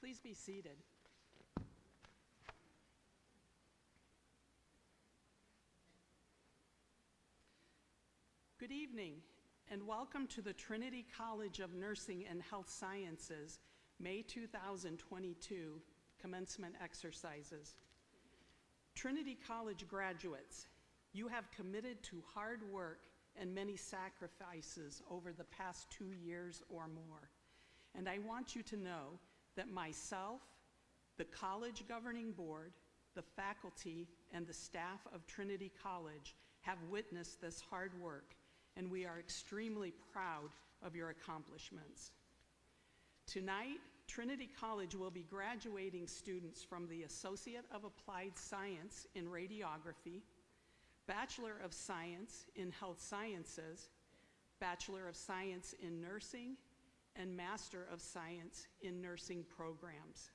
Please be seated. Good evening, and welcome to the Trinity College of Nursing and Health Sciences May 2022 commencement exercises. Trinity College graduates, you have committed to hard work and many sacrifices over the past 2 years or more. And I want you to know that myself, the college governing board, the faculty, and the staff of Trinity College have witnessed this hard work, and we are extremely proud of your accomplishments. Tonight, Trinity College will be graduating students from the Associate of Applied Science in Radiography, Bachelor of Science in Health Sciences, Bachelor of Science in Nursing, and Master of Science in Nursing programs.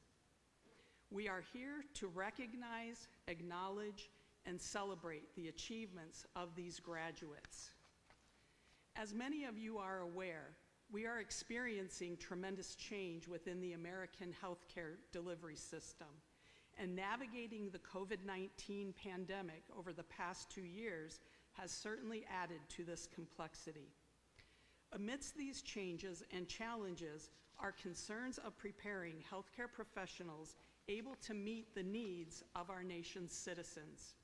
We are here to recognize, acknowledge, and celebrate the achievements of these graduates. As many of you are aware, we are experiencing tremendous change within the American healthcare delivery system, and navigating the COVID-19 pandemic over the past 2 years has certainly added to this complexity. Amidst these changes and challenges are concerns of preparing healthcare professionals able to meet the needs of our nation's citizens.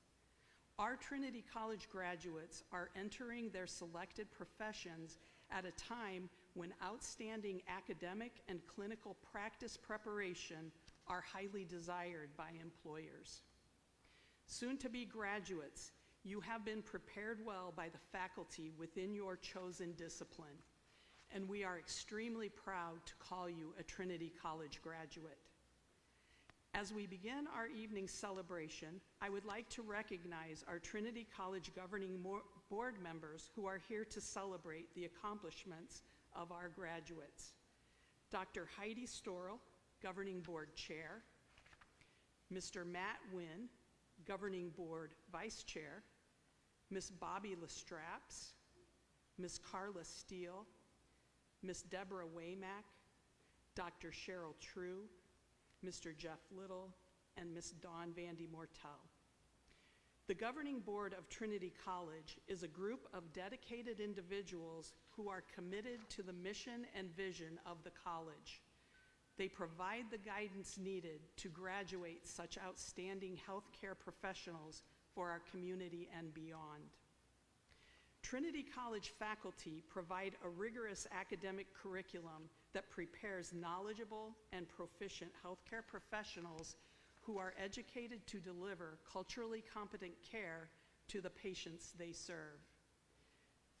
Our Trinity College graduates are entering their selected professions at a time when outstanding academic and clinical practice preparation are highly desired by employers. Soon-to-be graduates, you have been prepared well by the faculty within your chosen discipline, and we are extremely proud to call you a Trinity College graduate. As we begin our evening celebration, I would like to recognize our Trinity College governing board members who are here to celebrate the accomplishments of our graduates. Dr. Heidi Storrell, Governing Board Chair, Mr. Matt Wynn, Governing Board Vice Chair, Ms. Bobby Lestraps, Ms. Carla Steele, Ms. Deborah Waymack, Dr. Cheryl True, Mr. Jeff Little, and Ms. Dawn Vandy Mortel. The governing board of Trinity College is a group of dedicated individuals who are committed to the mission and vision of the college. They provide the guidance needed to graduate such outstanding healthcare professionals for our community and beyond. Trinity College faculty provide a rigorous academic curriculum that prepares knowledgeable and proficient healthcare professionals who are educated to deliver culturally competent care to the patients they serve.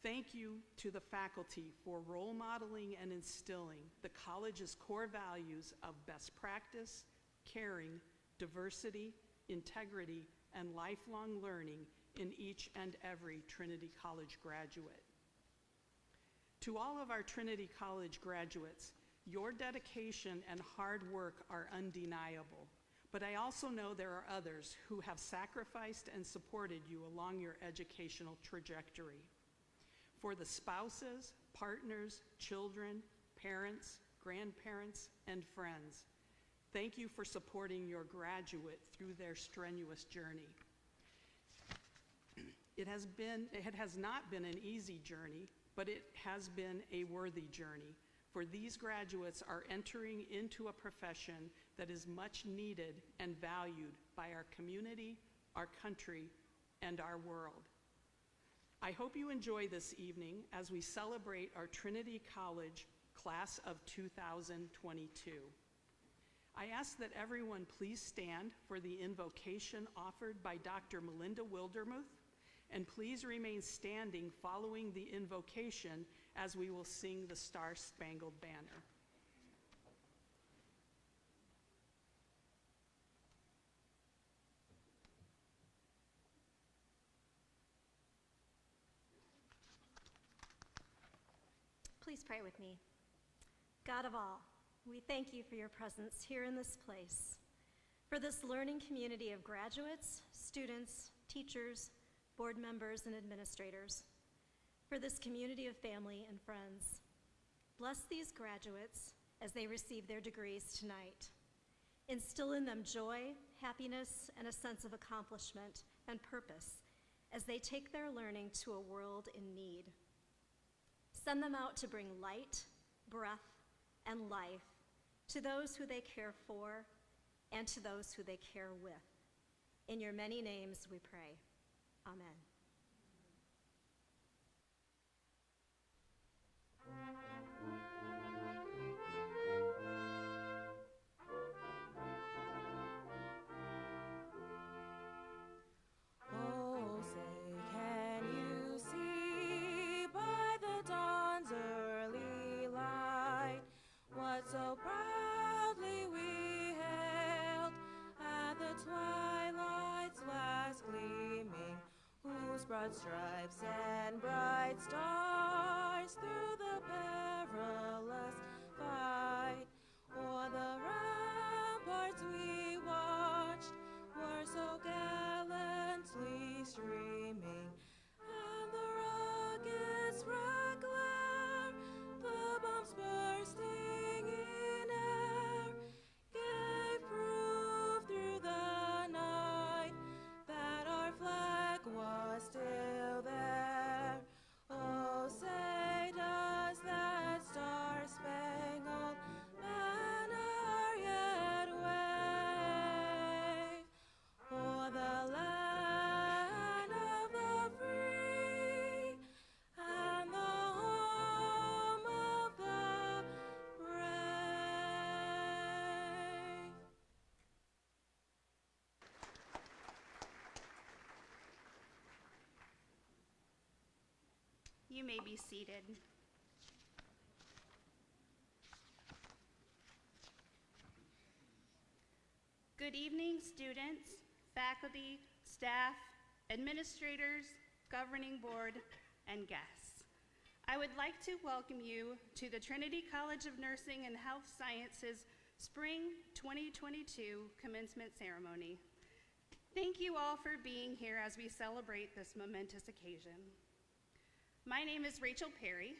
Thank you to the faculty for role modeling and instilling the college's core values of best practice, caring, diversity, integrity, and lifelong learning in each and every Trinity College graduate. To all of our Trinity College graduates, your dedication and hard work are undeniable, but I also know there are others who have sacrificed and supported you along your educational trajectory. For the spouses, partners, children, parents, grandparents, and friends, thank you for supporting your graduate through their strenuous journey. It has not been an easy journey, but it has been a worthy journey, for these graduates are entering into a profession that is much needed and valued by our community, our country, and our world. I hope you enjoy this evening as we celebrate our Trinity College class of 2022. I ask that everyone please stand for the invocation offered by Dr. Melinda Wildermuth, and please remain standing following the invocation as we will sing the Star-Spangled Banner. Please pray with me. God of all, we thank you for your presence here in this place, for this learning community of graduates, students, teachers, board members, and administrators, for this community of family and friends. Bless these graduates as they receive their degrees tonight. Instill in them joy, happiness, and a sense of accomplishment and purpose as they take their learning to a world in need. Send them out to bring light, breath, and life to those who they care for and to those who they care with. In your many names we pray. Amen. Oh, say, can you see by the dawn's early light what so proudly we hailed at the twilight's last gleaming, whose broad stripes and bright stars through the perilous fight o'er the ramparts we watched were so gallantly streaming, and the rockets' red glare, the bombs bursting in air, gave proof through the night that our flag was still there. Oh, say does that star-spangled banner yet wave o'er the land of the free and the home of the brave? You may be seated. Good evening, students, faculty, staff, administrators, governing board, and guests. I would like to welcome you to the Trinity College of Nursing and Health Sciences Spring 2022 Commencement Ceremony. Thank you all for being here as we celebrate this momentous occasion. My name is Rachel Perry.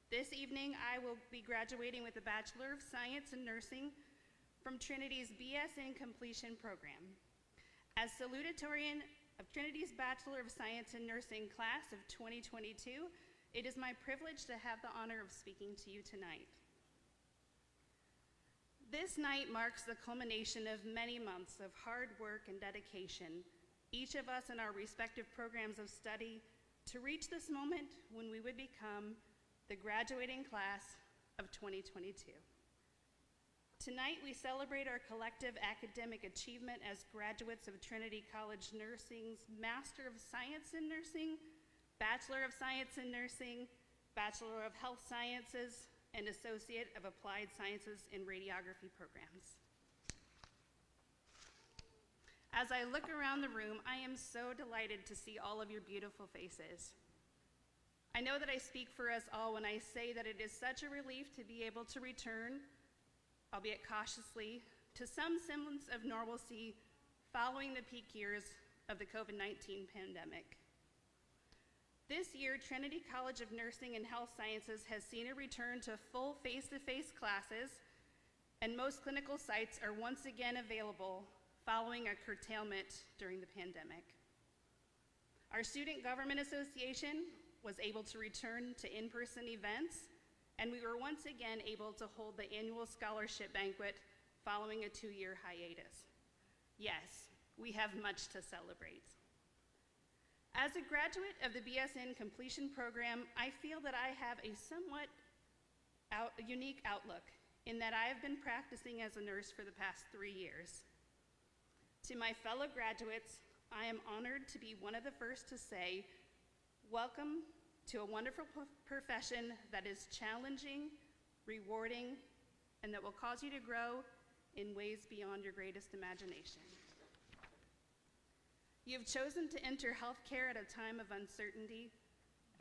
This evening, I will be graduating with a Bachelor of Science in Nursing from Trinity's BSN Completion Program. As salutatorian of Trinity's Bachelor of Science in Nursing class of 2022, it is my privilege to have the honor of speaking to you tonight. This night marks the culmination of many months of hard work and dedication, each of us in our respective programs of study, to reach this moment when we would become the graduating class of 2022. Tonight, we celebrate our collective academic achievement as graduates of Trinity College Nursing's Master of Science in Nursing, Bachelor of Science in Nursing, Bachelor of Health Sciences, and Associate of Applied Sciences in Radiography programs. As I look around the room, I am so delighted to see all of your beautiful faces. I know that I speak for us all when I say that it is such a relief to be able to return, albeit cautiously, to some semblance of normalcy following the peak years of the COVID-19 pandemic. This year, Trinity College of Nursing and Health Sciences has seen a return to full face-to-face classes, and most clinical sites are once again available following a curtailment during the pandemic. Our Student Government Association was able to return to in-person events, and we were once again able to hold the annual scholarship banquet following a 2-year hiatus. Yes, we have much to celebrate. As a graduate of the BSN Completion Program, I feel that I have a somewhat unique outlook in that I have been practicing as a nurse for the past 3 years. To my fellow graduates, I am honored to be one of the first to say, welcome to a wonderful profession that is challenging, rewarding, and that will cause you to grow in ways beyond your greatest imagination. You have chosen to enter healthcare at a time of uncertainty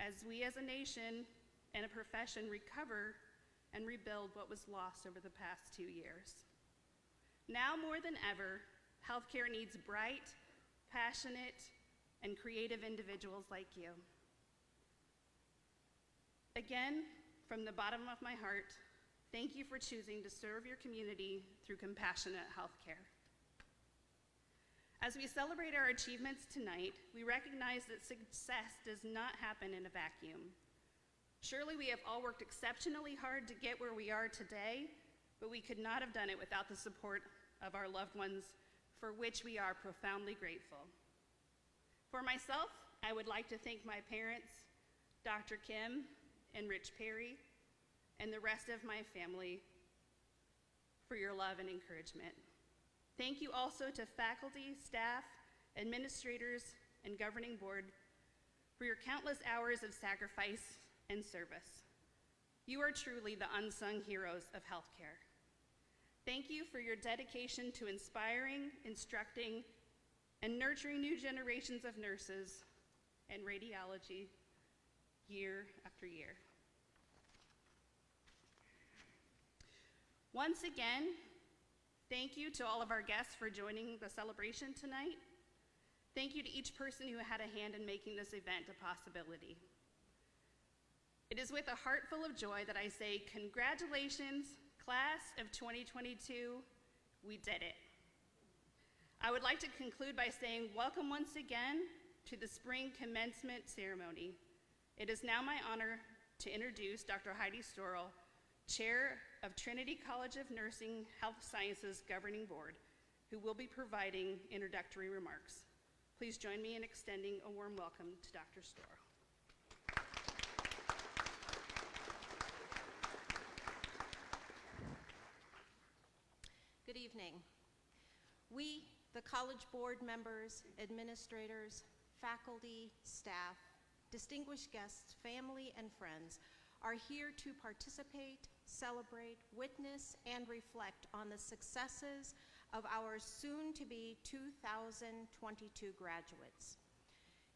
as we as a nation and a profession recover and rebuild what was lost over the past 2 years. Now more than ever, healthcare needs bright, passionate, and creative individuals like you. Again, from the bottom of my heart, Thank you for choosing to serve your community through compassionate healthcare. As we celebrate our achievements tonight, we recognize that success does not happen in a vacuum. Surely we have all worked exceptionally hard to get where we are today, but we could not have done it without the support of our loved ones, for which we are profoundly grateful. For myself, I would like to thank my parents, Dr. Kim and Rich Perry, and the rest of my family for your love and encouragement. Thank you also to faculty, staff, administrators, and governing board for your countless hours of sacrifice and service. You are truly the unsung heroes of healthcare. Thank you for your dedication to inspiring, instructing, and nurturing new generations of nurses and radiology year after year. Once again, thank you to all of our guests for joining the celebration tonight. Thank you to each person who had a hand in making this event a possibility. It is with a heart full of joy that I say, congratulations, class of 2022, we did it. I would like to conclude by saying welcome once again to the Spring Commencement ceremony. It is now my honor to introduce Dr. Heidi Storrell, Chair of Trinity College of Nursing Health Sciences Governing Board, who will be providing introductory remarks. Please join me in extending a warm welcome to Dr. Storrell. Good evening. We, the college board members, administrators, faculty, staff, distinguished guests, family, and friends are here to participate, celebrate, witness, and reflect on the successes of our soon-to-be 2022 graduates.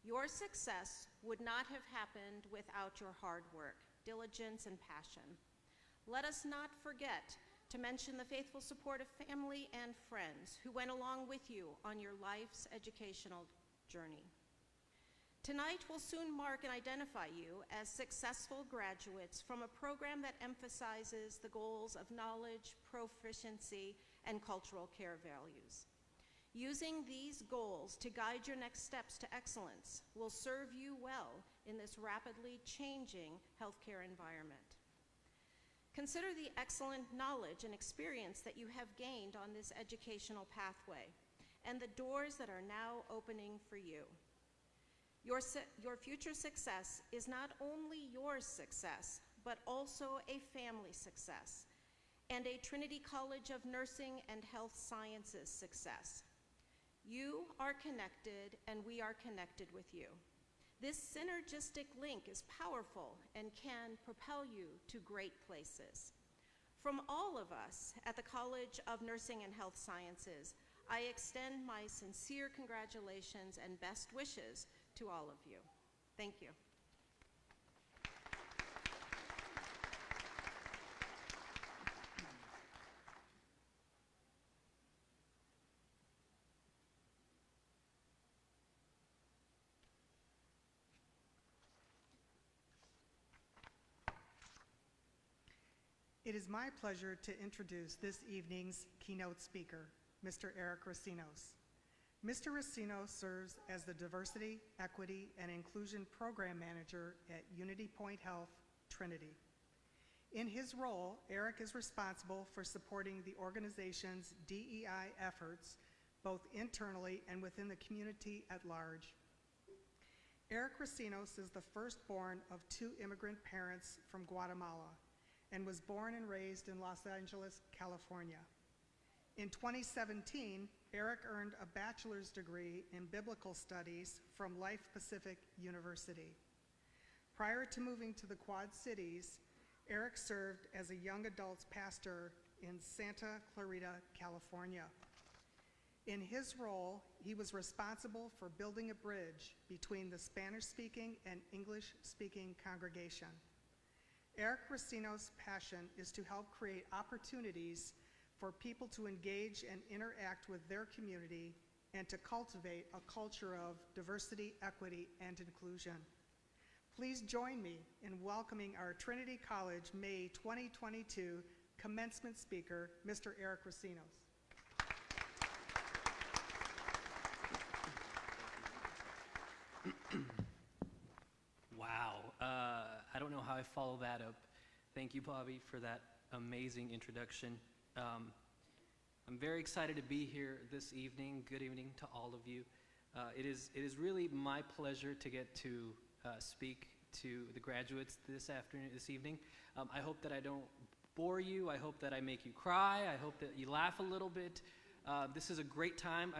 Your success would not have happened without your hard work, diligence, and passion. Let us not forget to mention the faithful support of family and friends who went along with you on your life's educational journey. Tonight will soon mark and identify you as successful graduates from a program that emphasizes the goals of knowledge, proficiency, and cultural care values. Using these goals to guide your next steps to excellence will serve you well in this rapidly changing healthcare environment. Consider the excellent knowledge and experience that you have gained on this educational pathway and the doors that are now opening for you. Your future success is not only your success, but also a family success and a Trinity College of Nursing and Health Sciences success. You are connected and we are connected with you. This synergistic link is powerful and can propel you to great places. From all of us at the College of Nursing and Health Sciences, I extend my sincere congratulations and best wishes to all of you. Thank you. It is my pleasure to introduce this evening's keynote speaker, Mr. Eric Racinos. Mr. Racinos serves as the Diversity, Equity, and Inclusion Program Manager at Unity Point Health, Trinity. In his role, Eric is responsible for supporting the organization's DEI efforts, both internally and within the community at large. Eric Racinos is the firstborn of 2 immigrant parents from Guatemala and was born and raised in Los Angeles, California. In 2017, Eric earned a bachelor's degree in biblical studies from Life Pacific University. Prior to moving to the Quad Cities, Eric served as a young adults pastor in Santa Clarita, California. In his role, he was responsible for building a bridge between the Spanish-speaking and English-speaking congregation. Eric Racinos' passion is to help create opportunities for people to engage and interact with their community and to cultivate a culture of diversity, equity, and inclusion. Please join me in welcoming our Trinity College May 2022 commencement speaker, Mr. Eric Racinos. Wow. I don't know how I follow that up. Thank you, Bobby, for that amazing introduction. I'm very excited to be here this evening. Good evening to all of you. It is really my pleasure to get to speak to the graduates this evening. I hope that I don't bore you. I hope that I make you cry. I hope that you laugh a little bit. This is a great time.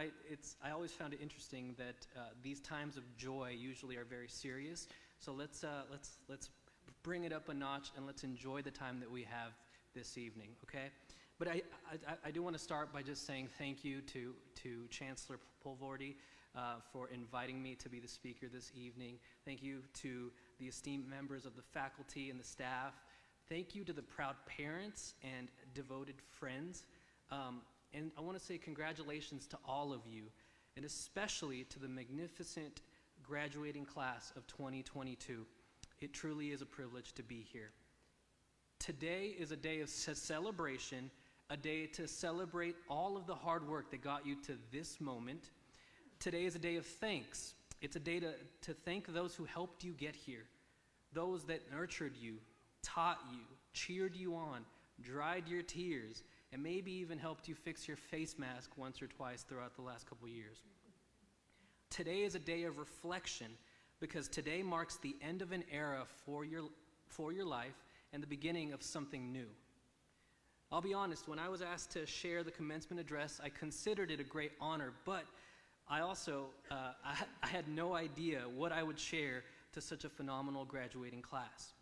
I always found it interesting that these times of joy usually are very serious. So let's bring it up a notch and let's enjoy the time that we have this evening, okay? But I do want to start by just saying thank you to Chancellor Polvordy for inviting me to be the speaker this evening. Thank you to the esteemed members of the faculty and the staff. Thank you to the proud parents and devoted friends. And I want to say congratulations to all of you, and especially to the magnificent graduating class of 2022. It truly is a privilege to be here. Today is a day of celebration, a day to celebrate all of the hard work that got you to this moment. Today is a day of thanks. It's a day to thank those who helped you get here, those that nurtured you, taught you, cheered you on, dried your tears, and maybe even helped you fix your face mask once or twice throughout the last couple years. Today is a day of reflection because today marks the end of an era for your life and the beginning of something new. I'll be honest, when I was asked to share the commencement address, I considered it a great honor, but I also I had no idea what I would share to such a phenomenal graduating class.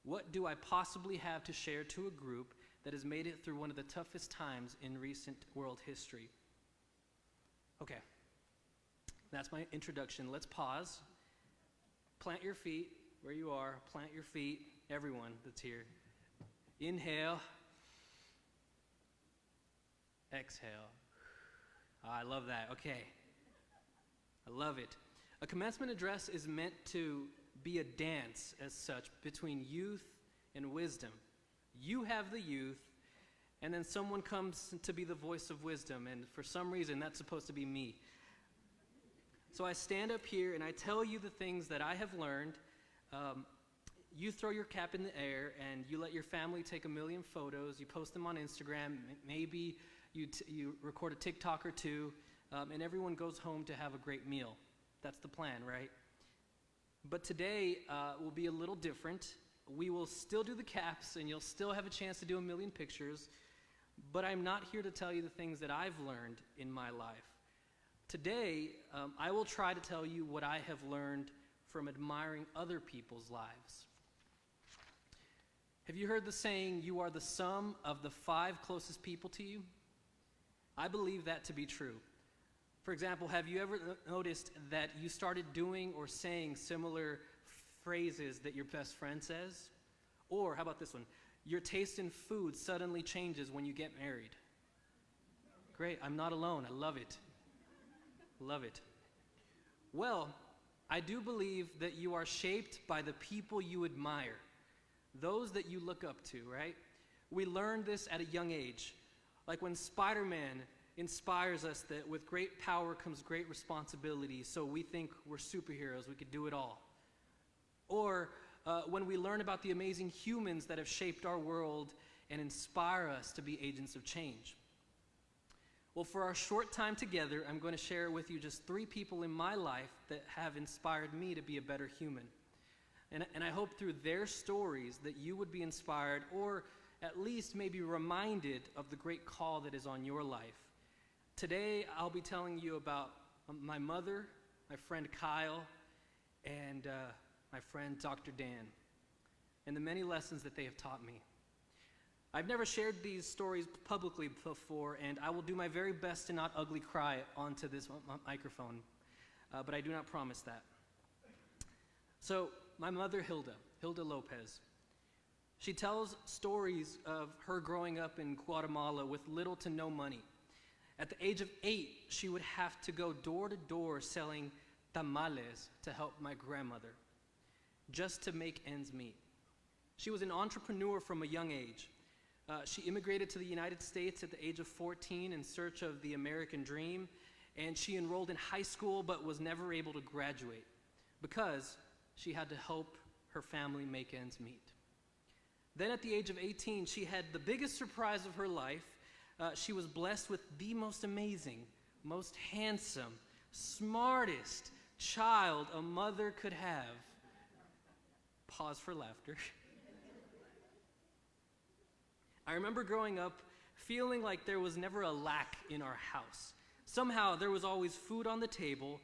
What do I possibly have to share to a group that has made it through one of the toughest times in recent world history? Okay, that's my introduction. Let's pause. Plant your feet where you are. Plant your feet, everyone that's here. Inhale. Exhale. Oh, I love that. Okay. I love it. A commencement address is meant to be a dance as such between youth and wisdom. You have the youth, and then someone comes to be the voice of wisdom, and for some reason that's supposed to be me. So I stand up here and I tell you the things that I have learned. You throw your cap in the air and you let your family take a million photos. You post them on Instagram. Maybe you record a TikTok or two, and everyone goes home to have a great meal. That's the plan, right? But today will be a little different. We will still do the caps, and you'll still have a chance to do a million pictures, but I'm not here to tell you the things that I've learned in my life. Today, I will try to tell you what I have learned from admiring other people's lives. Have you heard the saying, you are the sum of the 5 closest people to you? I believe that to be true. For example, have you ever noticed that you started doing or saying similar phrases that your best friend says? Or how about this one? Your taste in food suddenly changes when you get married. Great, I'm not alone. I love it. Love it. Well, I do believe that you are shaped by the people you admire, those that you look up to, right? We learned this at a young age. Like when Spider-Man inspires us that with great power comes great responsibility, so we think we're superheroes, we could do it all. Or when we learn about the amazing humans that have shaped our world and inspire us to be agents of change. Well, for our short time together, I'm going to share with you just 3 people in my life that have inspired me to be a better human. And I hope through their stories that you would be inspired or at least maybe reminded of the great call that is on your life. Today, I'll be telling you about my mother, my friend Kyle, and my friend Dr. Dan, and the many lessons that they have taught me. I've never shared these stories publicly before, and I will do my very best to not ugly cry onto this microphone, but I do not promise that. So, my mother, Hilda Lopez, she tells stories of her growing up in Guatemala with little to no money. At the age of 8, she would have to go door to door selling tamales to help my grandmother, just to make ends meet. She was an entrepreneur from a young age. She immigrated to the United States at the age of 14 in search of the American dream, and she enrolled in high school but was never able to graduate because she had to help her family make ends meet. Then at the age of 18, she had the biggest surprise of her life. She was blessed with the most amazing, most handsome, smartest child a mother could have. Pause for laughter. I remember growing up feeling like there was never a lack in our house. Somehow there was always food on the table,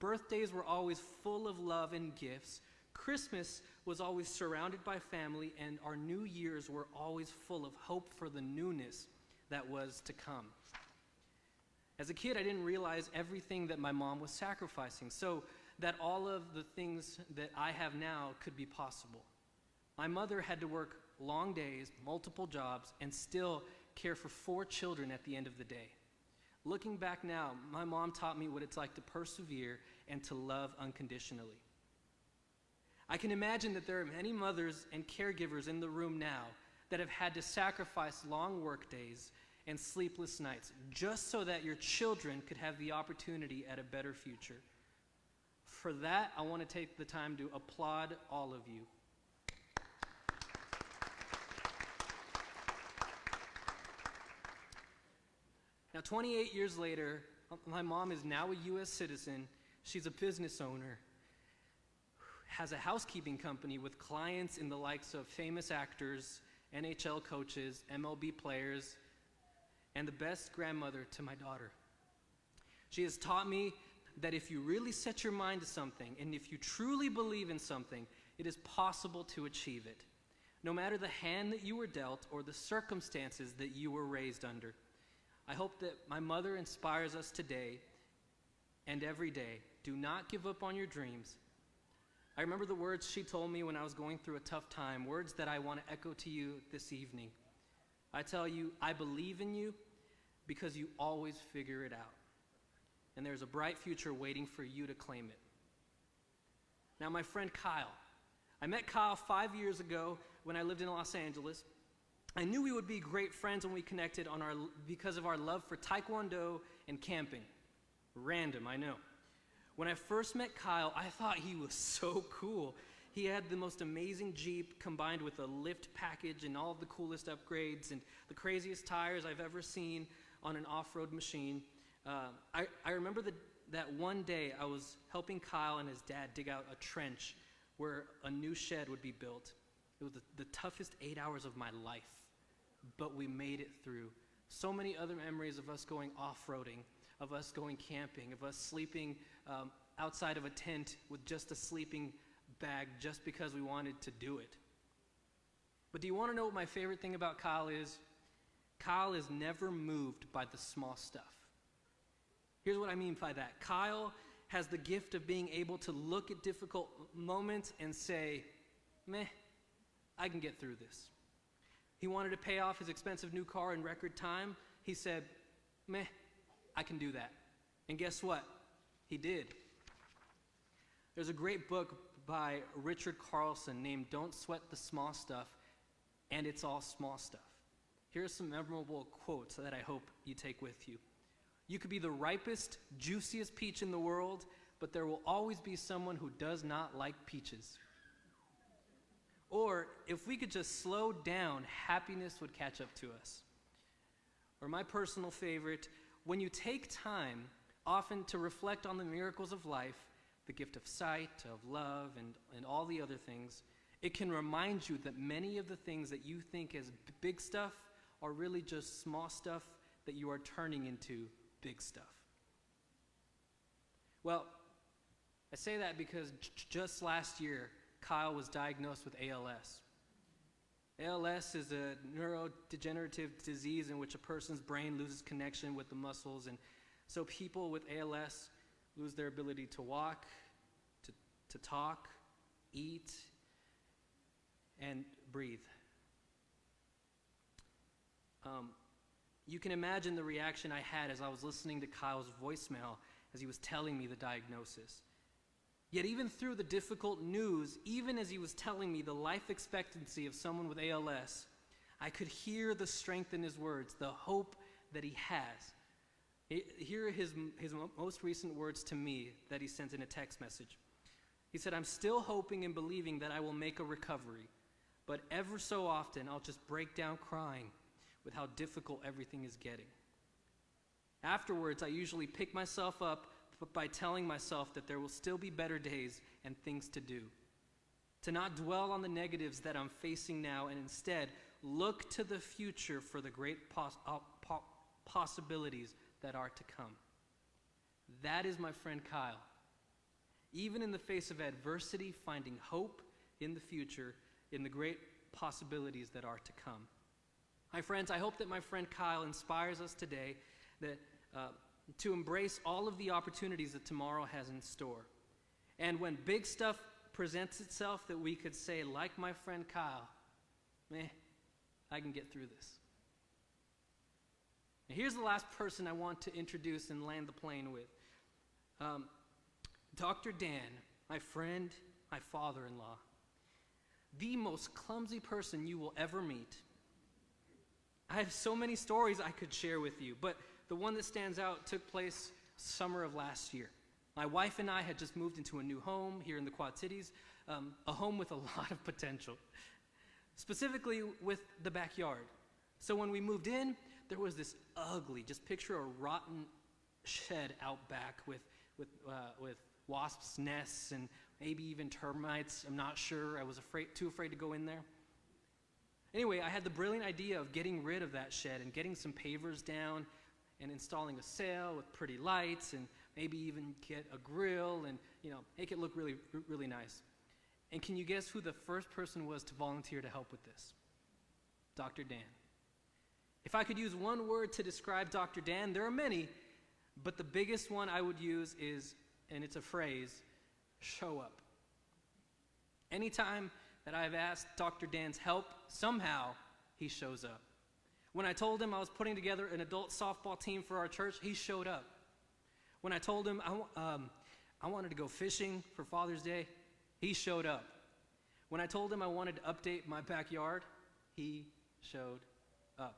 birthdays were always full of love and gifts, Christmas was always surrounded by family, and our New Year's were always full of hope for the newness that was to come. As a kid, I didn't realize everything that my mom was sacrificing, so that all of the things that I have now could be possible. My mother had to work long days, multiple jobs, and still care for 4 children at the end of the day. Looking back now, my mom taught me what it's like to persevere and to love unconditionally. I can imagine that there are many mothers and caregivers in the room now that have had to sacrifice long work days and sleepless nights just so that your children could have the opportunity at a better future. For that, I want to take the time to applaud all of you. Now, 28 years later, my mom is now a U.S. citizen. She's a business owner, has a housekeeping company with clients in the likes of famous actors, NHL coaches, MLB players, and the best grandmother to my daughter. She has taught me that if you really set your mind to something, and if you truly believe in something, it is possible to achieve it, no matter the hand that you were dealt or the circumstances that you were raised under. I hope that my mother inspires us today and every day. Do not give up on your dreams. I remember the words she told me when I was going through a tough time, words that I want to echo to you this evening. I tell you, I believe in you because you always figure it out. And there's a bright future waiting for you to claim it. Now, my friend Kyle. I met Kyle 5 years ago when I lived in Los Angeles. I knew we would be great friends when we connected because of our love for Taekwondo and camping. Random, I know. When I first met Kyle, I thought he was so cool. He had the most amazing Jeep combined with a lift package and all of the coolest upgrades and the craziest tires I've ever seen on an off-road machine. I remember that one day I was helping Kyle and his dad dig out a trench where a new shed would be built. It was the toughest 8 hours of my life. But we made it through. So many other memories of us going off-roading, of us going camping, of us sleeping outside of a tent with just a sleeping bag just because we wanted to do it. But do you want to know what my favorite thing about Kyle is? Kyle is never moved by the small stuff. Here's what I mean by that. Kyle has the gift of being able to look at difficult moments and say, meh, I can get through this. He wanted to pay off his expensive new car in record time. He said, meh, I can do that. And guess what? He did. There's a great book by Richard Carlson named Don't Sweat the Small Stuff, and it's all small stuff. Here are some memorable quotes that I hope you take with you. You could be the ripest, juiciest peach in the world, but there will always be someone who does not like peaches. Or, if we could just slow down, happiness would catch up to us. Or my personal favorite, when you take time, often to reflect on the miracles of life, the gift of sight, of love, and all the other things, it can remind you that many of the things that you think as big stuff are really just small stuff that you are turning into big stuff. Well, I say that because just last year, Kyle was diagnosed with ALS. ALS is a neurodegenerative disease in which a person's brain loses connection with the muscles, and so people with ALS lose their ability to walk, to talk, eat, and breathe. You can imagine the reaction I had as I was listening to Kyle's voicemail as he was telling me the diagnosis. Yet even through the difficult news, even as he was telling me the life expectancy of someone with ALS, I could hear the strength in his words, the hope that he has. Here are his most recent words to me that he sent in a text message. He said, "I'm still hoping and believing that I will make a recovery, but ever so often I'll just break down crying with how difficult everything is getting. Afterwards, I usually pick myself up by telling myself that there will still be better days and things to do. To not dwell on the negatives that I'm facing now and instead look to the future for the great possibilities that are to come." That is my friend Kyle. Even in the face of adversity, finding hope in the future, in the great possibilities that are to come. My friends, I hope that my friend Kyle inspires us today that to embrace all of the opportunities that tomorrow has in store. And when big stuff presents itself, that we could say, like my friend Kyle, I can get through this. Now, here's the last person I want to introduce and land the plane with. Dr. Dan, my friend, my father-in-law. The most clumsy person you will ever meet. I have so many stories I could share with you, but the one that stands out took place summer of last year. My wife and I had just moved into a new home here in the Quad Cities, a home with a lot of potential, specifically with the backyard. So when we moved in, there was this ugly, just picture a rotten shed out back with wasps' nests and maybe even termites. I'm not sure. I was too afraid to go in there. Anyway, I had the brilliant idea of getting rid of that shed and getting some pavers down and installing a sail with pretty lights and maybe even get a grill and, make it look really, really nice. And can you guess who the first person was to volunteer to help with this? Dr. Dan. If I could use one word to describe Dr. Dan, there are many, but the biggest one I would use is, and it's a phrase, show up. Anytime that I've asked Dr. Dan's help, somehow he shows up. When I told him I was putting together an adult softball team for our church, he showed up. When I told him I wanted to go fishing for Father's Day, he showed up. When I told him I wanted to update my backyard, he showed up.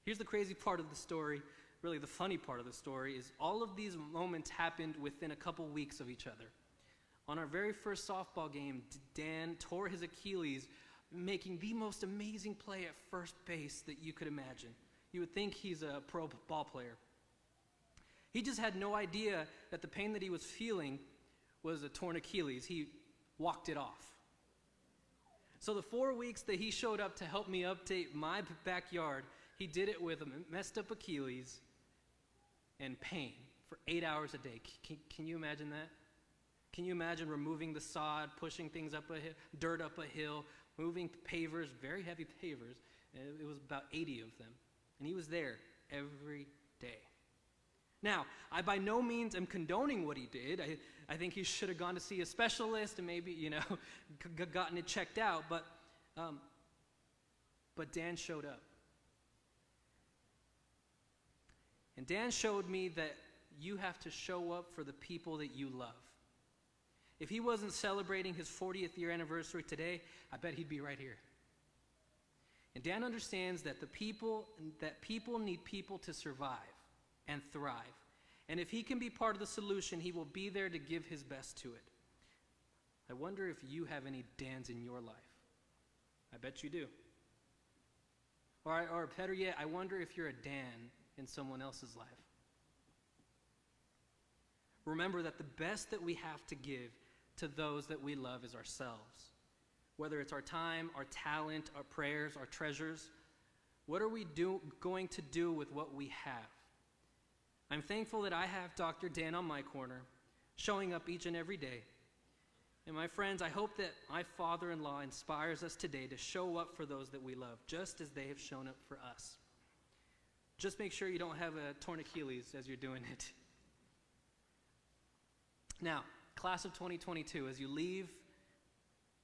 Here's the crazy part of the story, really the funny part of the story, is all of these moments happened within a couple weeks of each other. On our very first softball game, Dan tore his Achilles, making the most amazing play at first base that you could imagine. You would think he's a pro ball player. He just had no idea that the pain that he was feeling was a torn Achilles. He walked it off. So the 4 weeks that he showed up to help me update my backyard, he did it with a messed up Achilles and pain for 8 hours a day. Can you imagine that? Can you imagine removing the sod, pushing things up a hill, dirt up a hill, moving pavers, very heavy pavers? It was about 80 of them. And he was there every day. Now, I by no means am condoning what he did. I think he should have gone to see a specialist and maybe, gotten it checked out. But Dan showed up. And Dan showed me that you have to show up for the people that you love. If he wasn't celebrating his 40th year anniversary today, I bet he'd be right here. And Dan understands that people need people to survive and thrive. And if he can be part of the solution, he will be there to give his best to it. I wonder if you have any Dans in your life. I bet you do. Or better yet, I wonder if you're a Dan in someone else's life. Remember that the best that we have to give to those that we love is ourselves. Whether it's our time, our talent, our prayers, our treasures, what are we going to do with what we have? I'm thankful that I have Dr. Dan on my corner, showing up each and every day. And my friends, I hope that my father-in-law inspires us today to show up for those that we love, just as they have shown up for us. Just make sure you don't have a torn Achilles as you're doing it. Now, class of 2022, as you leave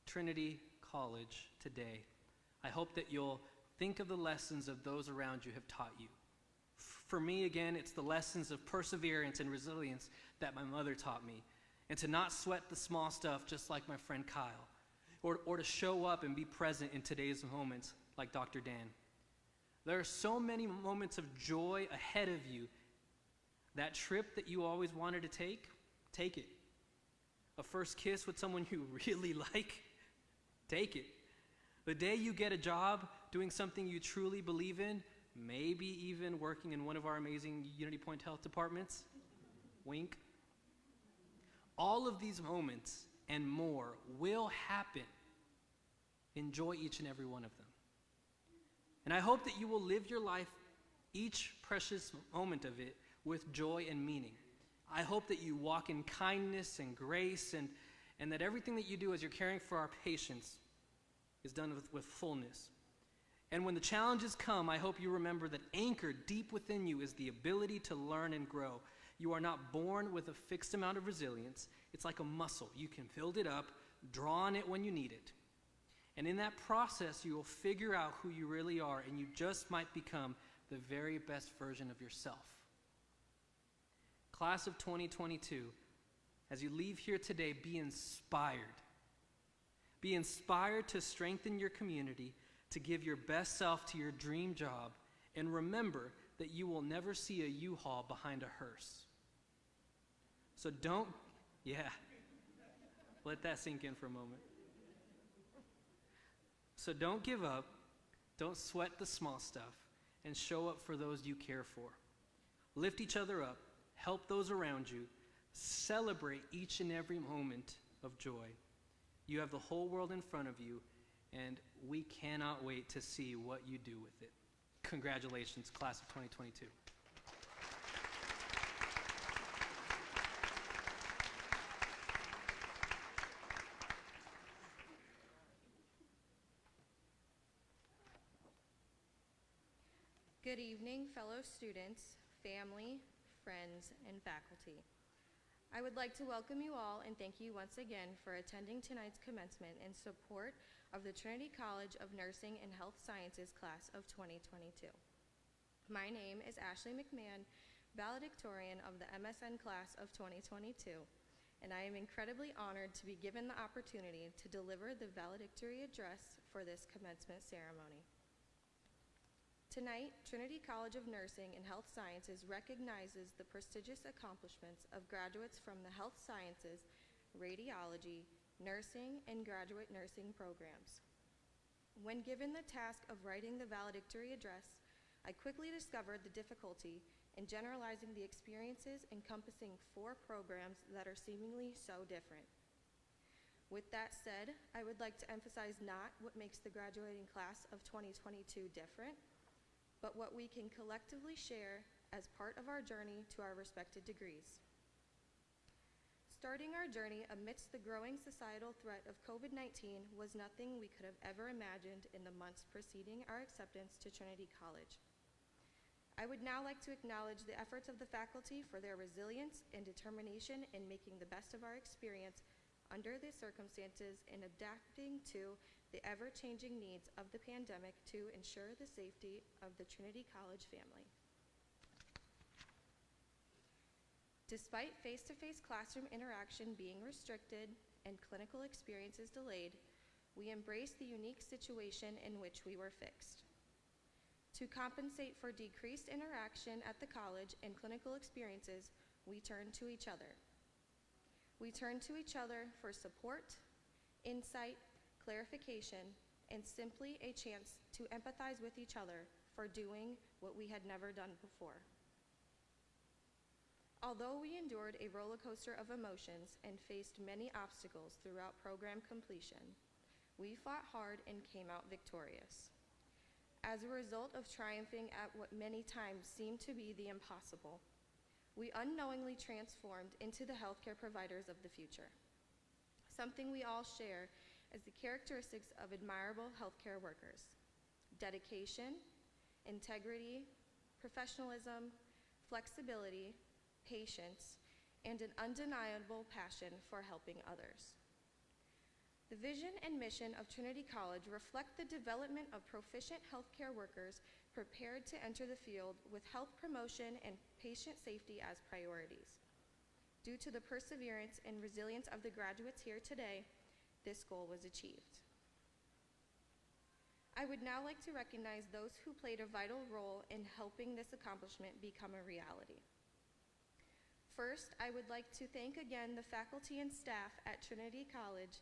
Trinity College today, I hope that you'll think of the lessons of those around you have taught you. For me, again, it's the lessons of perseverance and resilience that my mother taught me, and to not sweat the small stuff just like my friend Kyle, or to show up and be present in today's moments like Dr. Dan. There are so many moments of joy ahead of you. That trip that you always wanted to take it. A first kiss with someone you really like, take it. The day you get a job doing something you truly believe in, maybe even working in one of our amazing Unity Point Health departments, wink. All of these moments and more will happen. Enjoy each and every one of them. And I hope that you will live your life, each precious moment of it, with joy and meaning. I hope that you walk in kindness and grace, and that everything that you do as you're caring for our patients is done with fullness. And when the challenges come, I hope you remember that anchored deep within you is the ability to learn and grow. You are not born with a fixed amount of resilience. It's like a muscle. You can build it up, draw on it when you need it. And in that process, you will figure out who you really are, and you just might become the very best version of yourself. Class of 2022, as you leave here today, be inspired. Be inspired to strengthen your community, to give your best self to your dream job, and remember that you will never see a U-Haul behind a hearse. So let that sink in for a moment. So don't give up, don't sweat the small stuff, and show up for those you care for. Lift each other up, help those around you, celebrate each and every moment of joy. You have the whole world in front of you, and we cannot wait to see what you do with it. Congratulations, class of 2022. Good evening, fellow students, family, friends, and faculty. I would like to welcome you all and thank you once again for attending tonight's commencement in support of the Trinity College of Nursing and Health Sciences class of 2022. My name is Ashley McMahon, valedictorian of the MSN class of 2022, and I am incredibly honored to be given the opportunity to deliver the valedictory address for this commencement ceremony. Tonight, Trinity College of Nursing and Health Sciences recognizes the prestigious accomplishments of graduates from the health sciences, radiology, nursing, and graduate nursing programs. When given the task of writing the valedictory address, I quickly discovered the difficulty in generalizing the experiences encompassing 4 programs that are seemingly so different. With that said, I would like to emphasize not what makes the graduating class of 2022 different, but what we can collectively share as part of our journey to our respected degrees. Starting our journey amidst the growing societal threat of COVID-19 was nothing we could have ever imagined in the months preceding our acceptance to Trinity College. I would now like to acknowledge the efforts of the faculty for their resilience and determination in making the best of our experience under the circumstances and adapting to the ever-changing needs of the pandemic to ensure the safety of the Trinity College family. Despite face-to-face classroom interaction being restricted and clinical experiences delayed, we embraced the unique situation in which we were fixed. To compensate for decreased interaction at the college and clinical experiences, we turned to each other. We turned to each other for support, insight, clarification, and simply a chance to empathize with each other for doing what we had never done before. Although we endured a roller coaster of emotions and faced many obstacles throughout program completion, we fought hard and came out victorious. As a result of triumphing at what many times seemed to be the impossible, we unknowingly transformed into the healthcare providers of the future, something we all share as the characteristics of admirable healthcare workers: dedication, integrity, professionalism, flexibility, patience, and an undeniable passion for helping others. The vision and mission of Trinity College reflect the development of proficient healthcare workers prepared to enter the field with health promotion and patient safety as priorities. Due to the perseverance and resilience of the graduates here today, this goal was achieved. I would now like to recognize those who played a vital role in helping this accomplishment become a reality. First, I would like to thank again the faculty and staff at Trinity College.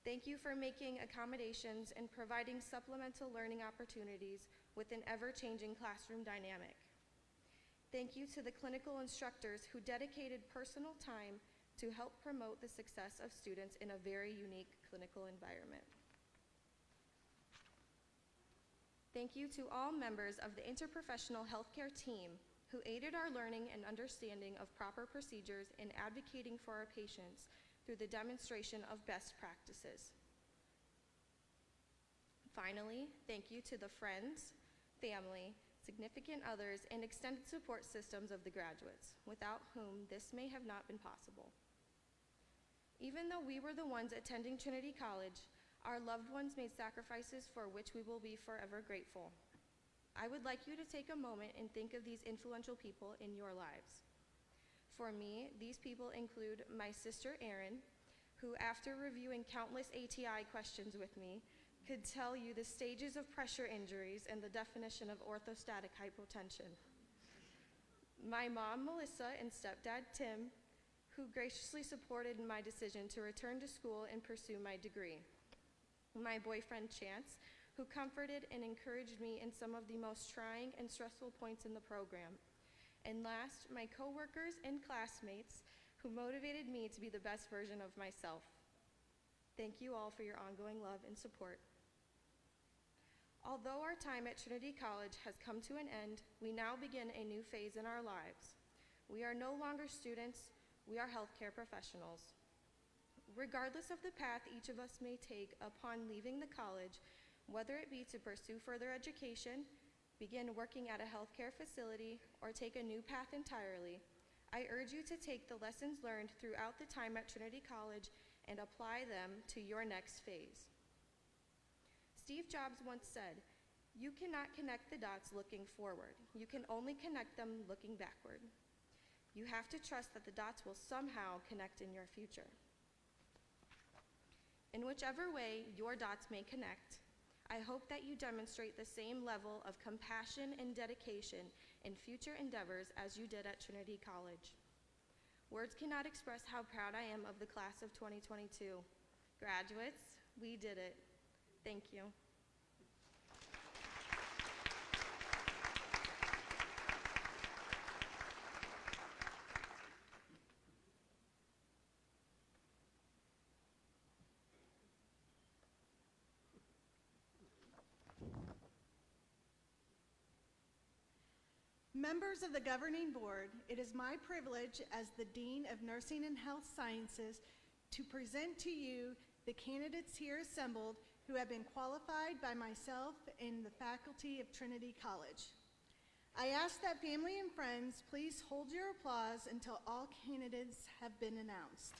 Thank you for making accommodations and providing supplemental learning opportunities with an ever-changing classroom dynamic. Thank you to the clinical instructors who dedicated personal time to help promote the success of students in a very unique clinical environment. Thank you to all members of the interprofessional healthcare team who aided our learning and understanding of proper procedures in advocating for our patients through the demonstration of best practices. Finally, thank you to the friends, family, significant others, and extended support systems of the graduates, without whom this may have not been possible. Even though we were the ones attending Trinity College, our loved ones made sacrifices for which we will be forever grateful. I would like you to take a moment and think of these influential people in your lives. For me, these people include my sister Erin, who after reviewing countless ATI questions with me, could tell you the stages of pressure injuries and the definition of orthostatic hypotension. My mom, Melissa, and stepdad, Tim, who graciously supported my decision to return to school and pursue my degree. My boyfriend, Chance, who comforted and encouraged me in some of the most trying and stressful points in the program. And last, my coworkers and classmates who motivated me to be the best version of myself. Thank you all for your ongoing love and support. Although our time at Trinity College has come to an end, we now begin a new phase in our lives. We are no longer students, we are healthcare professionals. Regardless of the path each of us may take upon leaving the college, whether it be to pursue further education, begin working at a healthcare facility, or take a new path entirely, I urge you to take the lessons learned throughout the time at Trinity College and apply them to your next phase. Steve Jobs once said, "You cannot connect the dots looking forward. You can only connect them looking backward." You have to trust that the dots will somehow connect in your future. In whichever way your dots may connect, I hope that you demonstrate the same level of compassion and dedication in future endeavors as you did at Trinity College. Words cannot express how proud I am of the class of 2022. Graduates, we did it. Thank you. Members of the Governing Board, it is my privilege as the Dean of Nursing and Health Sciences to present to you the candidates here assembled who have been qualified by myself and the faculty of Trinity College. I ask that family and friends please hold your applause until all candidates have been announced.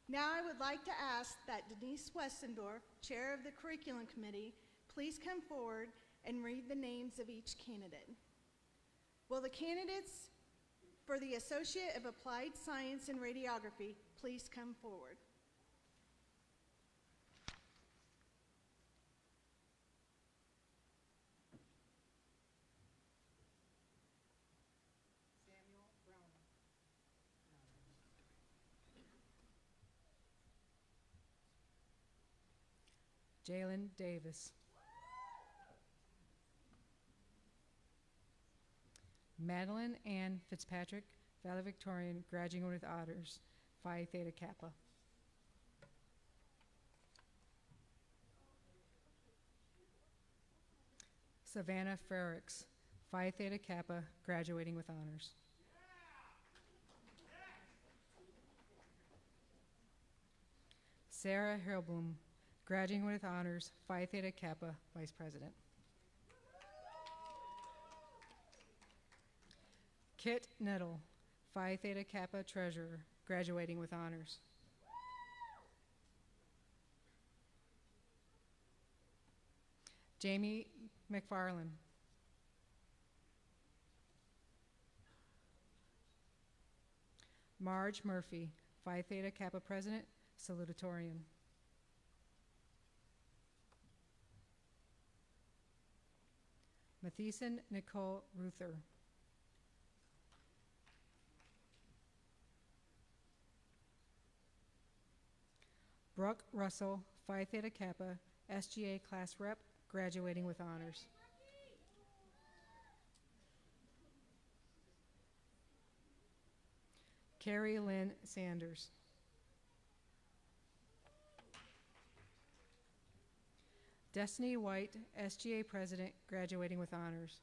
Now I would like to ask that Denise Westendorf, Chair of the Curriculum Committee, please come forward and read the names of each candidate. Will the candidates for the Associate of Applied Science and Radiography please come forward? Jalen Davis. Madeline Ann Fitzpatrick, valedictorian, graduating with honors, Phi Theta Kappa. Savannah Frericks, Phi Theta Kappa, graduating with honors. Sarah Hurlblum, graduating with honors, Phi Theta Kappa, vice president. Kit Nettle, Phi Theta Kappa treasurer, graduating with honors. Jamie McFarland. Marge Murphy, Phi Theta Kappa president, salutatorian. Matheson Nicole Ruther. Brooke Russell, Phi Theta Kappa, SGA Class Rep, graduating with honors. Carrie Lynn Sanders. Destiny White, SGA President, graduating with honors.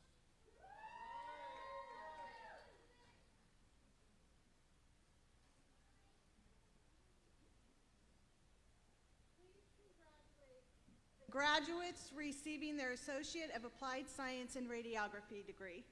Graduates receiving their Associate of Applied Science in Radiography degree.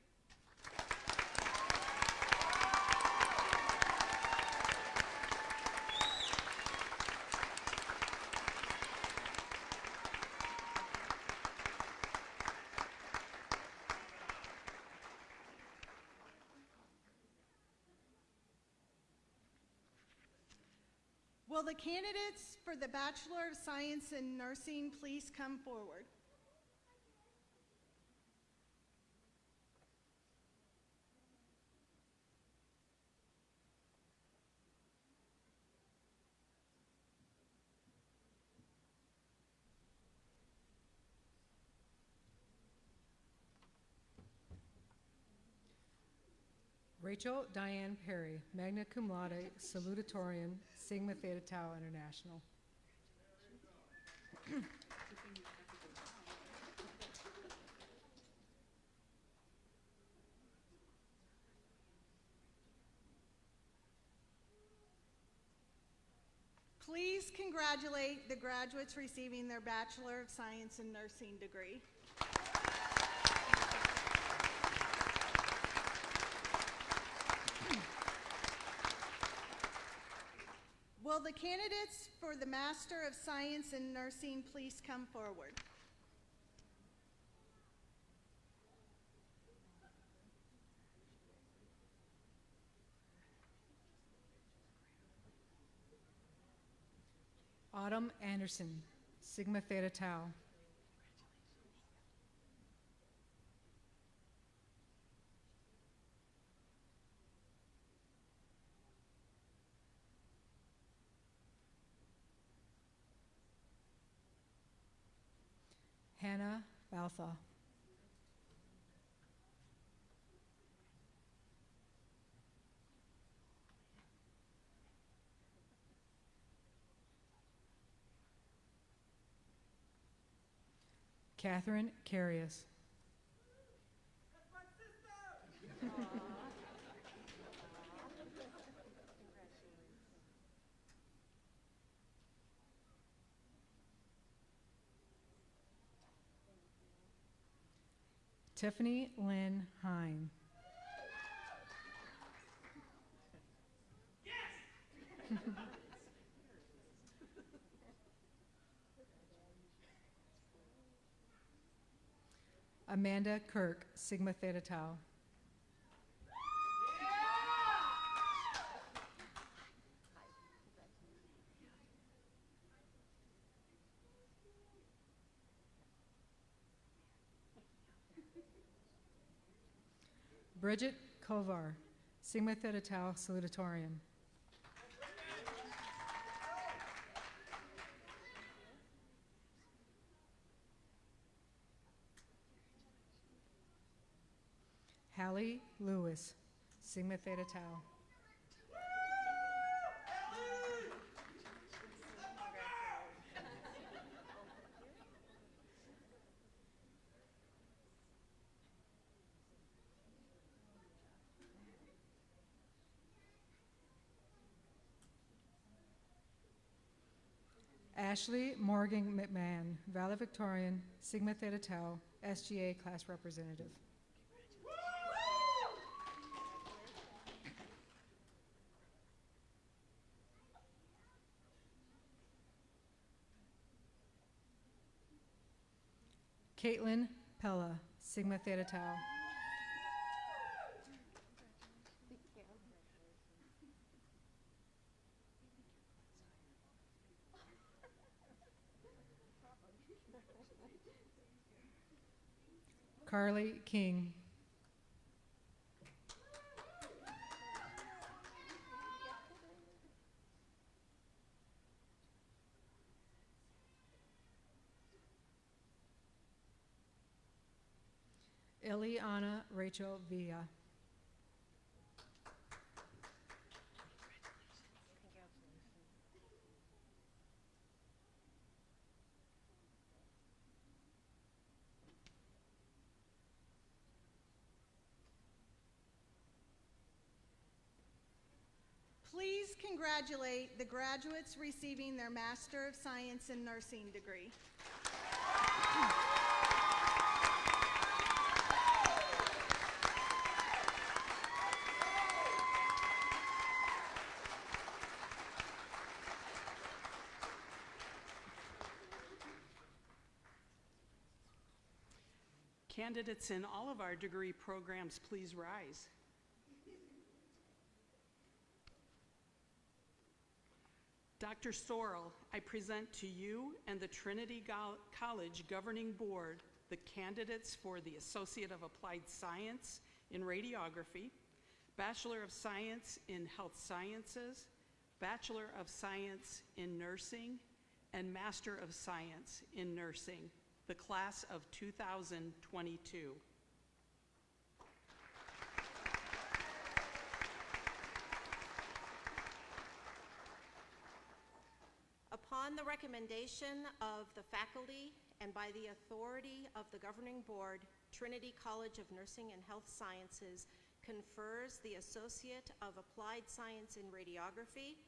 Will the candidates for the Bachelor of Science in Nursing please come forward? Rachel Diane Perry, magna cum laude, salutatorian, Sigma Theta Tau International. Please congratulate the graduates receiving their Bachelor of Science in Nursing degree. Will the candidates for the Master of Science in Nursing please come forward? Autumn Anderson, Sigma Theta Tau. Hannah Baltha. Catherine Carius. Tiffany Lynn Hine. Yes! Amanda Kirk, Sigma Theta Tau. Bridget Kovar, Sigma Theta Tau Salutatorian. Hallie Lewis, Sigma Theta Tau. Ashley Morgan McMahon, valedictorian, Sigma Theta Tau, SGA class representative. Caitlin Pella, Sigma Theta Tau. Carly King. Eliana Rachel Villa. Please congratulate the graduates receiving their Master of Science in Nursing degree. Candidates in all of our degree programs, please rise. Dr. Sorrell, I present to you and the Trinity College Governing Board the candidates for the Associate of Applied Science in Radiography, Bachelor of Science in Health Sciences, Bachelor of Science in Nursing, and Master of Science in Nursing, the class of 2022. Upon the recommendation of the faculty and by the authority of the governing board, Trinity College of Nursing and Health Sciences confers the Associate of Applied Science in Radiography,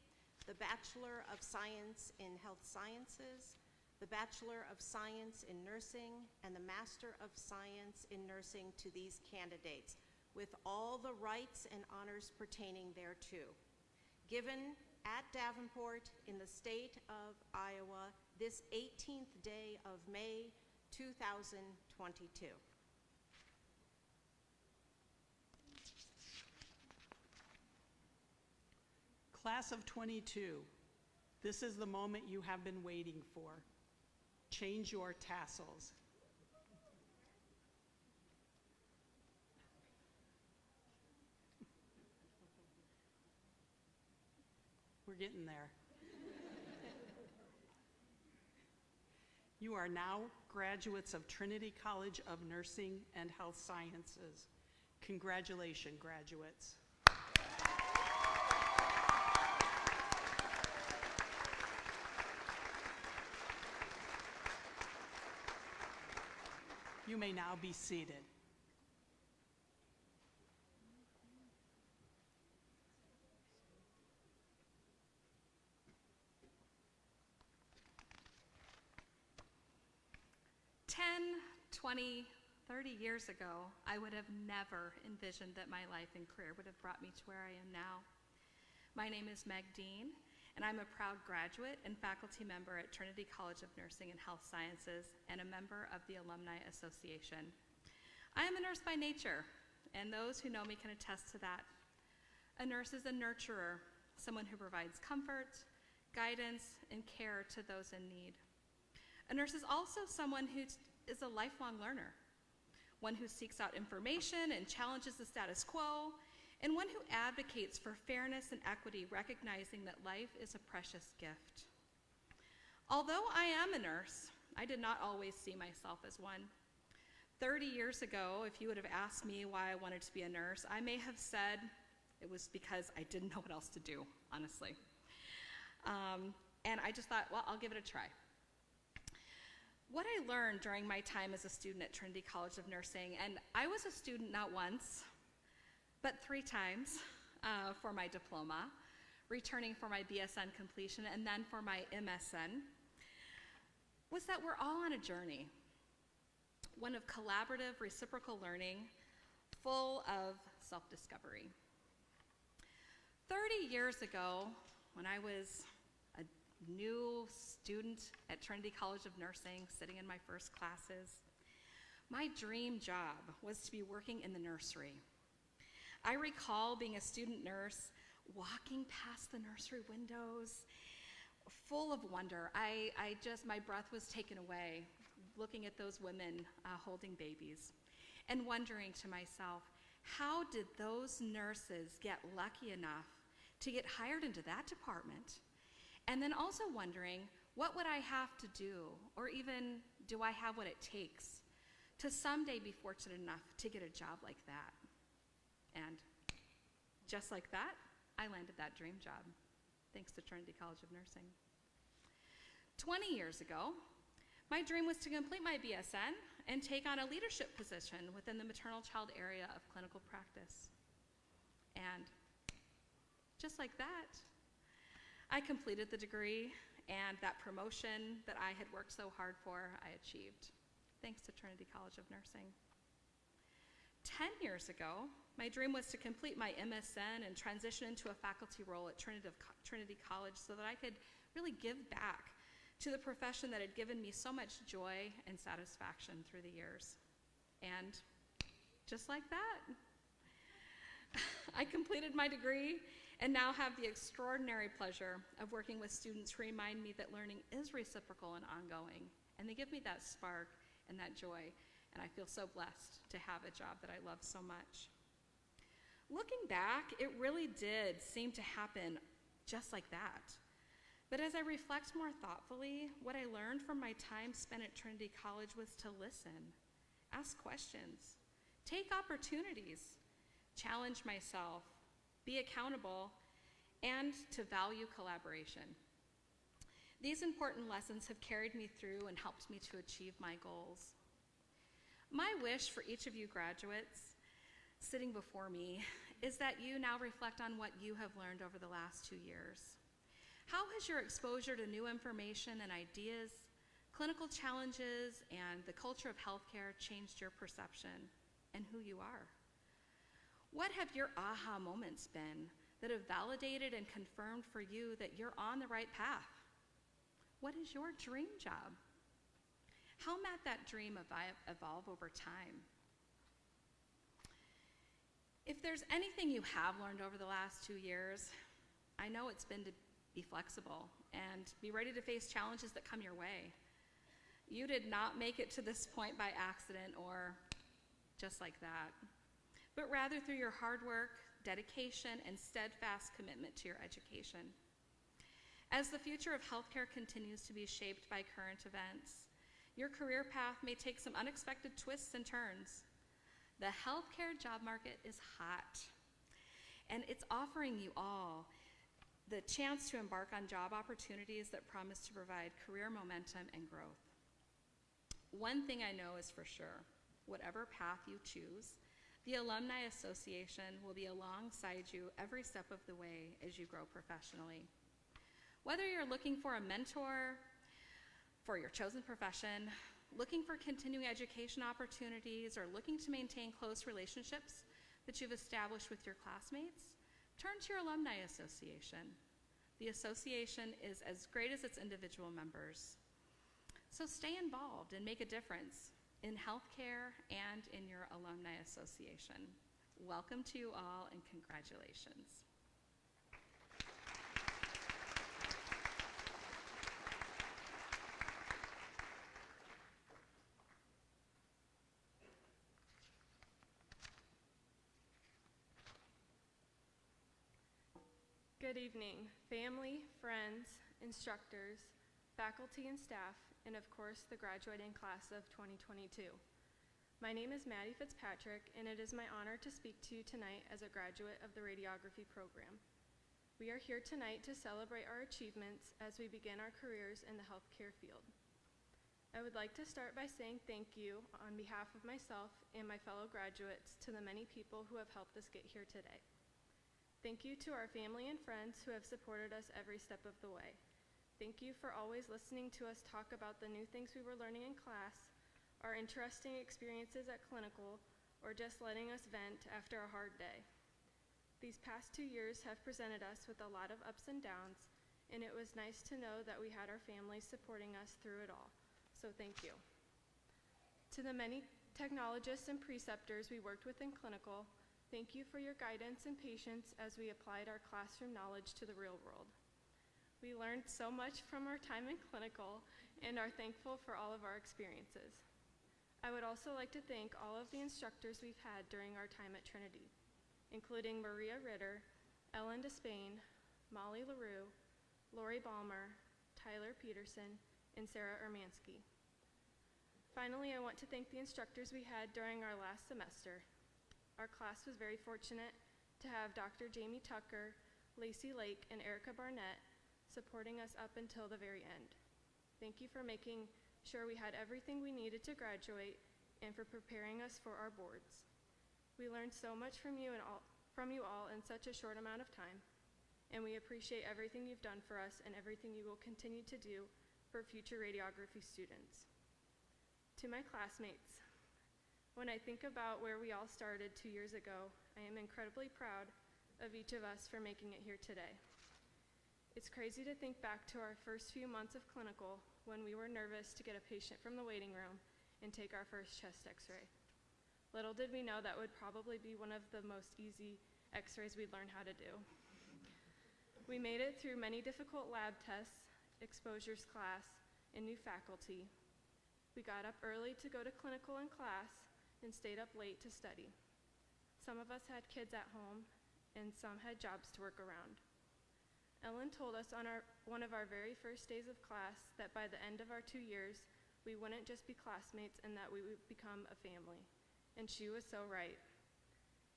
the Bachelor of Science in Health Sciences, the Bachelor of Science in Nursing, and the Master of Science in Nursing to these candidates, with all the rights and honors pertaining thereto. Given at Davenport in the state of Iowa this 18th day of May, 2022. Class of 22, this is the moment you have been waiting for. Change your tassels. We're getting there. You are now graduates of Trinity College of Nursing and Health Sciences. Congratulations, graduates. You may now be seated. "10, 20, 30 years ago, I would have never envisioned that my life and career would have brought me to where I am now. My name is Meg Dean, and I'm a proud graduate and faculty member at Trinity College of Nursing and Health Sciences and a member of the Alumni Association. I am a nurse by nature, and those who know me can attest to that. A nurse is a nurturer, someone who provides comfort, guidance, and care to those in need. A nurse is also someone who is a lifelong learner, one who seeks out information and challenges the status quo, and one who advocates for fairness and equity, recognizing that life is a precious gift. Although I am a nurse, I did not always see myself as one. 30 years ago, if you would have asked me why I wanted to be a nurse, I may have said it was because I didn't know what else to do, honestly. And I just thought, well, I'll give it a try. What I learned during my time as a student at Trinity College of Nursing, and I was a student not once, but 3 times for my diploma, returning for my BSN completion and then for my MSN, was that we're all on a journey, one of collaborative, reciprocal learning, full of self-discovery. 30 years ago, when I was a new student at Trinity College of Nursing, sitting in my first classes, my dream job was to be working in the nursery. I recall being a student nurse, walking past the nursery windows, full of wonder. My breath was taken away looking at those women holding babies. and wondering to myself, how did those nurses get lucky enough to get hired into that department? And then also wondering, what would I have to do, or even do I have what it takes to someday be fortunate enough to get a job like that? And just like that, I landed that dream job, thanks to Trinity College of Nursing. 20 years ago, my dream was to complete my BSN and take on a leadership position within the maternal child area of clinical practice. And just like that, I completed the degree, and that promotion that I had worked so hard for, I achieved, thanks to Trinity College of Nursing. 10 years ago, my dream was to complete my MSN and transition into a faculty role at Trinity College so that I could really give back to the profession that had given me so much joy and satisfaction through the years. And just like that, I completed my degree and now have the extraordinary pleasure of working with students who remind me that learning is reciprocal and ongoing, and they give me that spark and that joy, and I feel so blessed to have a job that I love so much. Looking back, it really did seem to happen just like that. But as I reflect more thoughtfully, what I learned from my time spent at Trinity College was to listen, ask questions, take opportunities, challenge myself, be accountable, and to value collaboration. These important lessons have carried me through and helped me to achieve my goals. My wish for each of you graduates sitting before me is that you now reflect on what you have learned over the last 2 years. How has your exposure to new information and ideas, clinical challenges, and the culture of healthcare changed your perception and who you are? What have your aha moments been that have validated and confirmed for you that you're on the right path? What is your dream job? How might that dream evolve over time? If there's anything you have learned over the last 2 years, I know it's been to be flexible and be ready to face challenges that come your way. You did not make it to this point by accident or just like that, but rather through your hard work, dedication, and steadfast commitment to your education. As the future of healthcare continues to be shaped by current events, your career path may take some unexpected twists and turns. The healthcare job market is hot, and it's offering you all the chance to embark on job opportunities that promise to provide career momentum and growth. One thing I know is for sure, whatever path you choose, the Alumni Association will be alongside you every step of the way as you grow professionally. Whether you're looking for a mentor for your chosen profession, looking for continuing education opportunities, or looking to maintain close relationships that you've established with your classmates, turn to your Alumni Association. The association is as great as its individual members. So stay involved and make a difference in healthcare and in your Alumni Association. Welcome to you all and congratulations. Good evening, family, friends, instructors, faculty and staff, and of course the graduating class of 2022. My name is Maddie Fitzpatrick, and it is my honor to speak to you tonight as a graduate of the radiography program. We are here tonight to celebrate our achievements as we begin our careers in the healthcare field. I would like to start by saying thank you on behalf of myself and my fellow graduates to the many people who have helped us get here today. Thank you to our family and friends who have supported us every step of the way. Thank you for always listening to us talk about the new things we were learning in class, our interesting experiences at clinical, or just letting us vent after a hard day. These past 2 years have presented us with a lot of ups and downs, and it was nice to know that we had our families supporting us through it all. So thank you. To the many technologists and preceptors we worked with in clinical, thank you for your guidance and patience as we applied our classroom knowledge to the real world. We learned so much from our time in clinical and are thankful for all of our experiences. I would also like to thank all of the instructors we've had during our time at Trinity, including Maria Ritter, Ellen Despain, Molly LaRue, Lori Balmer, Tyler Peterson, and Sarah Ermansky. Finally, I want to thank the instructors we had during our last semester. Our class was very fortunate to have Dr. Jamie Tucker, Lacey Lake, and Erica Barnett supporting us up until the very end. Thank you for making sure we had everything we needed to graduate and for preparing us for our boards. We learned so much from you all in such a short amount of time, and we appreciate everything you've done for us and everything you will continue to do for future radiography students. To my classmates, when I think about where we all started 2 years ago, I am incredibly proud of each of us for making it here today. It's crazy to think back to our first few months of clinical when we were nervous to get a patient from the waiting room and take our first chest x-ray. Little did we know that would probably be one of the most easy x-rays we'd learn how to do. We made it through many difficult lab tests, exposures class, and new faculty. We got up early to go to clinical and class and stayed up late to study. Some of us had kids at home, and some had jobs to work around. Ellen told us on one of our very first days of class that by the end of our 2 years, we wouldn't just be classmates and that we would become a family. And she was so right.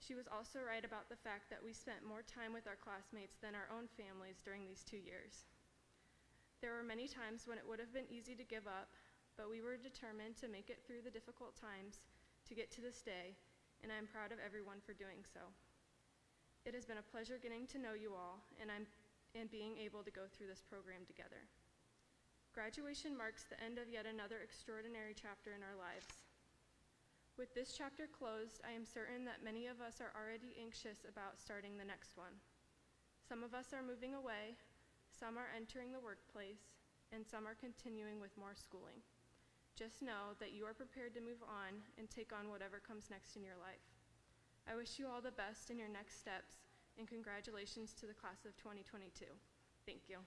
She was also right about the fact that we spent more time with our classmates than our own families during these 2 years. There were many times when it would have been easy to give up, but we were determined to make it through the difficult times to get to this day, and I'm proud of everyone for doing so. It has been a pleasure getting to know you all, and being able to go through this program together. Graduation marks the end of yet another extraordinary chapter in our lives. With this chapter closed, I am certain that many of us are already anxious about starting the next one. Some of us are moving away, some are entering the workplace, and some are continuing with more schooling. Just know that you are prepared to move on and take on whatever comes next in your life. I wish you all the best in your next steps, and congratulations to the class of 2022. Thank you.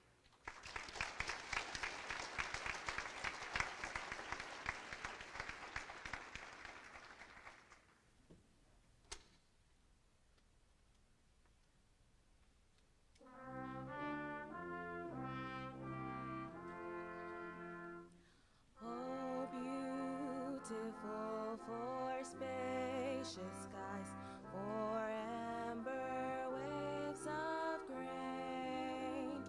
Oh, beautiful for spacious skies, for amber waves of grain,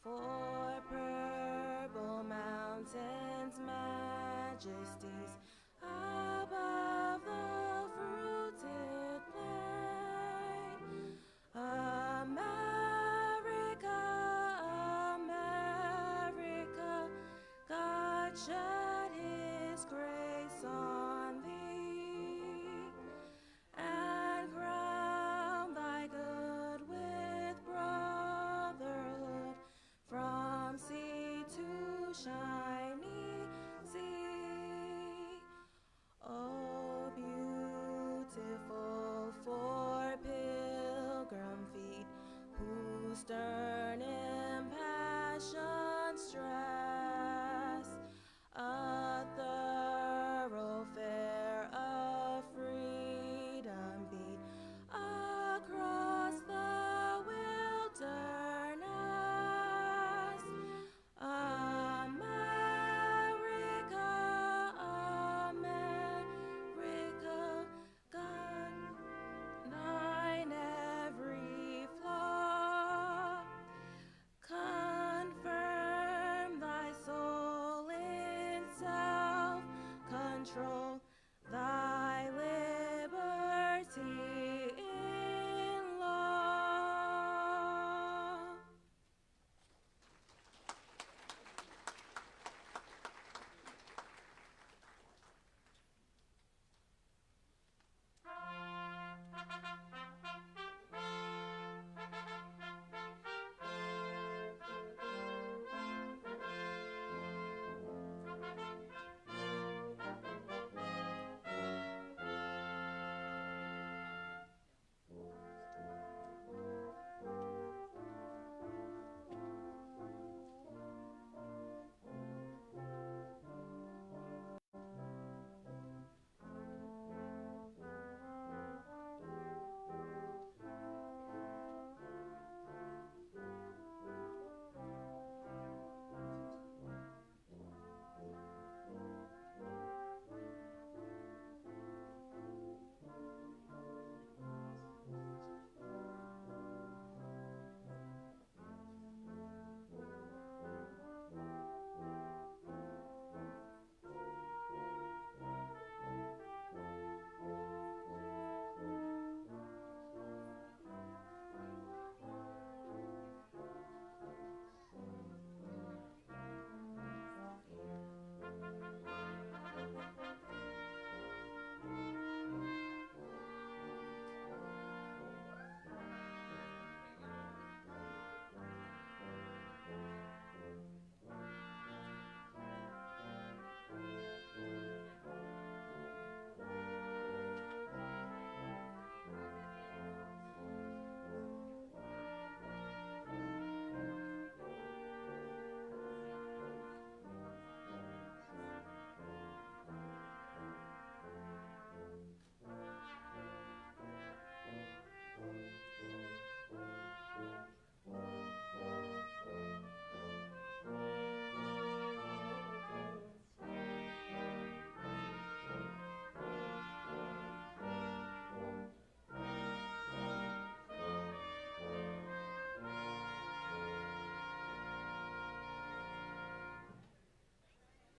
for purple mountains, majesties above the fruited plain. America, America, God shed his grace on thee, and crown thy good with brotherhood from sea to shining sea. Oh, beautiful